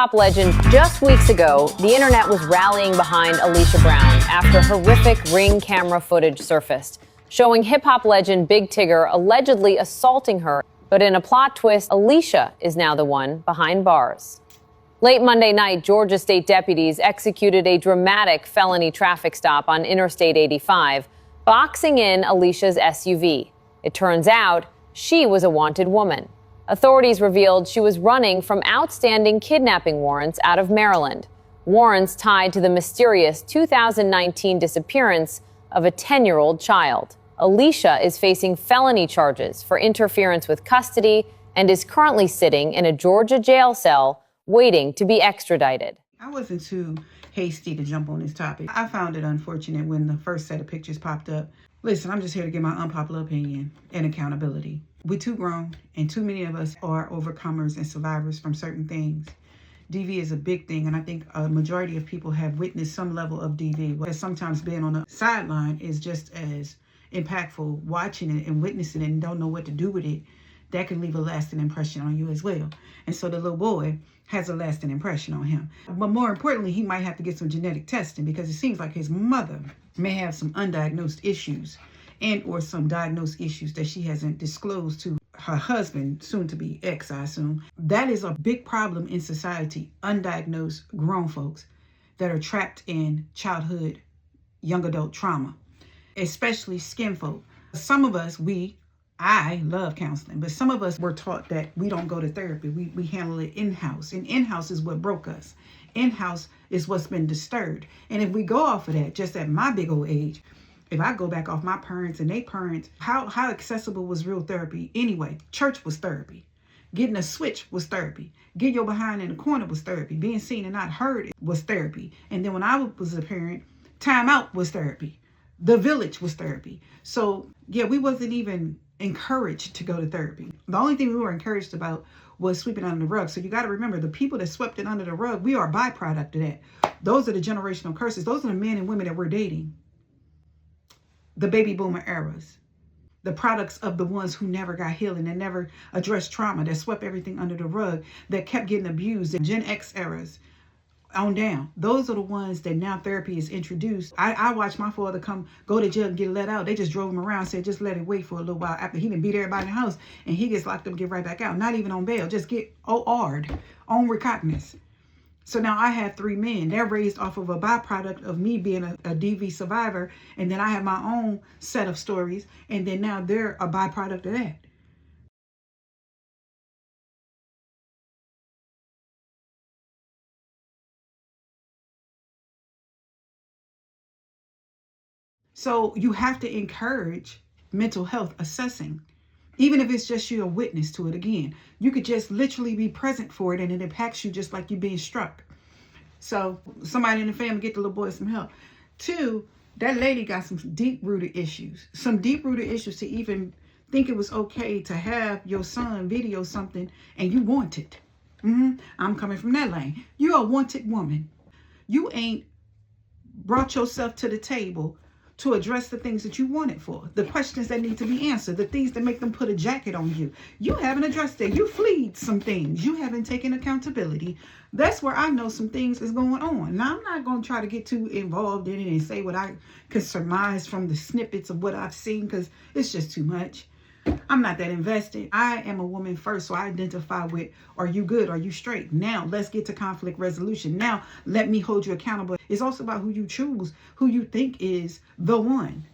Pop legend, just weeks ago, the internet was rallying behind Alicia Brown after horrific Ring camera footage surfaced, showing hip-hop legend Big Tigger allegedly assaulting her. But in a plot twist, Alicia is now the one behind bars. Late Monday night, Georgia state deputies executed a dramatic felony traffic stop on Interstate 85, boxing in Alicia's SUV. It turns out she was a wanted woman. Authorities revealed she was running from outstanding kidnapping warrants out of Maryland, warrants tied to the mysterious 2019 disappearance of a 10-year-old child. Alicia is facing felony charges for interference with custody and is currently sitting in a Georgia jail cell waiting to be extradited. I wasn't too hasty to jump on this topic. I found it unfortunate when the first set of pictures popped up. Listen, I'm just here to give my unpopular opinion and accountability. We're too grown, and too many of us are overcomers and survivors from certain things. DV is a big thing, and I think a majority of people have witnessed some level of DV. Whereas sometimes being on the sideline is just as impactful. Watching it and witnessing it and don't know what to do with it, that can leave a lasting impression on you as well. And so the little boy has a lasting impression on him. But more importantly, he might have to get some genetic testing because it seems like his mother may have some undiagnosed issues and or some diagnosed issues that she hasn't disclosed to her husband, soon to be ex, I assume. That is a big problem in society, undiagnosed grown folks that are trapped in childhood, young adult trauma, especially skin folk. Some of us, I love counseling, but some of us were taught that we don't go to therapy. We handle it in-house, and in-house is what broke us. In-house is what's been disturbed. And if we go off of that, just at my big old age, if I go back off my parents and their parents, how accessible was real therapy anyway? Church was therapy. Getting a switch was therapy. Getting your behind in the corner was therapy. Being seen and not heard was therapy. And then when I was a parent, time out was therapy. The village was therapy. So yeah, we wasn't even encouraged to go to therapy. The only thing we were encouraged about was sweeping under the rug. So you got to remember, the people that swept it under the rug, we are a byproduct of that. Those are the generational curses. Those are the men and women that we're dating. The baby boomer eras, the products of the ones who never got healing and never addressed trauma, that swept everything under the rug, that kept getting abused, the Gen X eras on down. Those are the ones that now therapy is introduced. I watched my father go to jail and get let out. They just drove him around, said just let it wait for a little while after he done beat everybody in the house, and he gets locked up and get right back out. Not even on bail, just get OR'd on recognizance. So now I have 3 men. They're raised off of a byproduct of me being a DV survivor. And then I have my own set of stories. And then now they're a byproduct of that. So you have to encourage mental health assessing. Even if it's just you're a witness to it. Again, you could just literally be present for it and it impacts you just like you're being struck. So somebody in the family get the little boy some help. 2, that lady got some deep-rooted issues. Some deep-rooted issues to even think it was okay to have your son video something and you want it. I'm coming from that lane. You're a wanted woman. You ain't brought yourself to the table to address the things that you want it for, the questions that need to be answered, the things that make them put a jacket on you. You haven't addressed it. You fleed some things. You haven't taken accountability. That's where I know some things is going on. Now, I'm not going to try to get too involved in it and say what I can surmise from the snippets of what I've seen, because it's just too much. I'm not that invested. I am a woman first, so I identify with, are you good? Are you straight? Now, let's get to conflict resolution. Now, let me hold you accountable. It's also about who you choose, who you think is the one.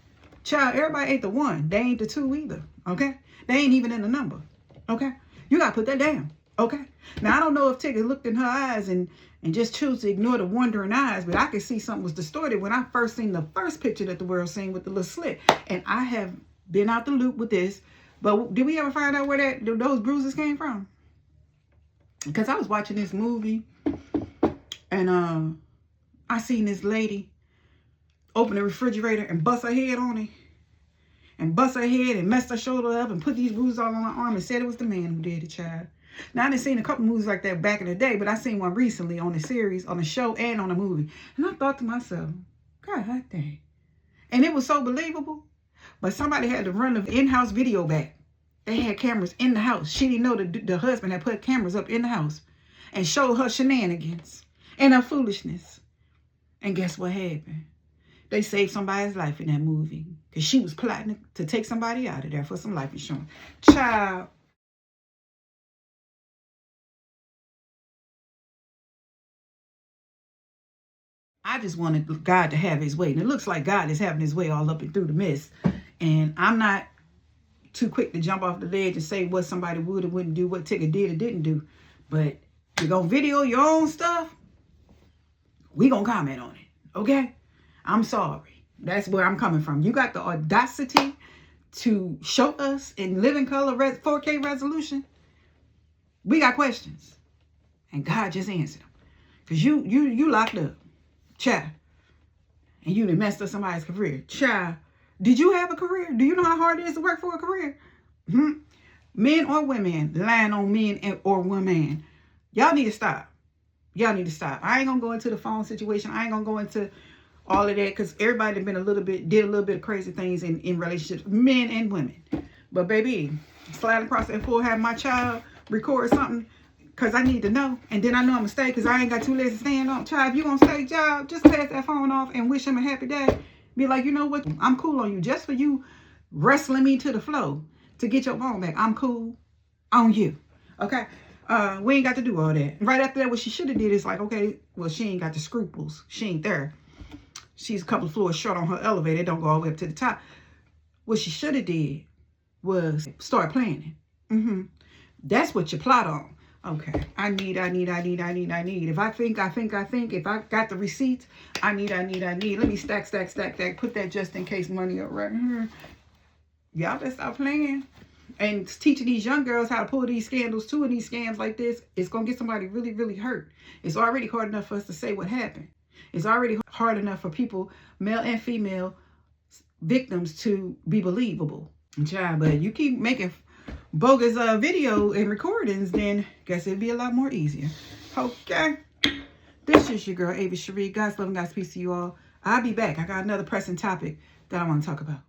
Child, everybody ain't the one. They ain't the 2 either, okay? They ain't even in the number, okay? You got to put that down, okay? Now, I don't know if Tigger looked in her eyes and just chose to ignore the wondering eyes, but I could see something was distorted when I first seen the first picture that the world seen with the little slit. And I have been out the loop with this. But did we ever find out where those bruises came from? Because I was watching this movie and I seen this lady open the refrigerator and bust her head on it. And bust her head and messed her shoulder up and put these bruises all on her arm and said it was the man who did it, child. Now, I done seen a couple movies like that back in the day, but I seen one recently on a series, on a show, and on a movie. And I thought to myself, God dang. And it was so believable. But somebody had to run the in-house video back. They had cameras in the house. She didn't know the husband had put cameras up in the house. and show her shenanigans and her foolishness. And guess what happened? They saved somebody's life in that movie because she was plotting to take somebody out of there for some life insurance. Child. I just wanted God to have his way. And it looks like God is having his way all up and through the mess. And I'm not too quick to jump off the ledge and say what somebody would or wouldn't do, what Tigger did or didn't do. But you're going to video your own stuff, we going to comment on it. Okay? I'm sorry. That's where I'm coming from. You got the audacity to show us in living color 4K resolution. We got questions. And God just answered them. Because you locked up. Child. And you done messed up somebody's career. Child. Did you have a career? Do you know how hard it is to work for a career? Men or women lying on men or women. Y'all need to stop. Y'all need to stop. I ain't going to go into the phone situation. I ain't going to go into all of that because everybody did a little bit of crazy things in relationships, men and women. But baby, sliding across that floor, having my child record something because I need to know. And then I know I'm going to stay because I ain't got 2 legs to stand on. Child, if you going to stay, child, just pass that phone off and wish him a happy day. Be like, you know what? I'm cool on you. Just for you wrestling me to the floor to get your phone back. I'm cool on you. Okay? We ain't got to do all that. Right after that, what she should have did is like, okay, well, she ain't got the scruples. She ain't there. She's a couple of floors short on her elevator. It don't go all the way up to the top. What she should have did was start planning. That's what you plot on. Okay. I need. If I think. If I got the receipts, I need. Let me stack. Put that just in case money up right here. Y'all better stop playing. And teaching these young girls how to pull these scandals too, and these scams like this, it's going to get somebody really, really hurt. It's already hard enough for us to say what happened. It's already hard enough for people, male and female victims, to be believable. Child, but you keep making bogus video and recordings, then guess it'd be a lot more easier. Okay. This is your girl, Ava Cherie. God's love and God's peace to you all. I'll be back. I got another pressing topic that I want to talk about.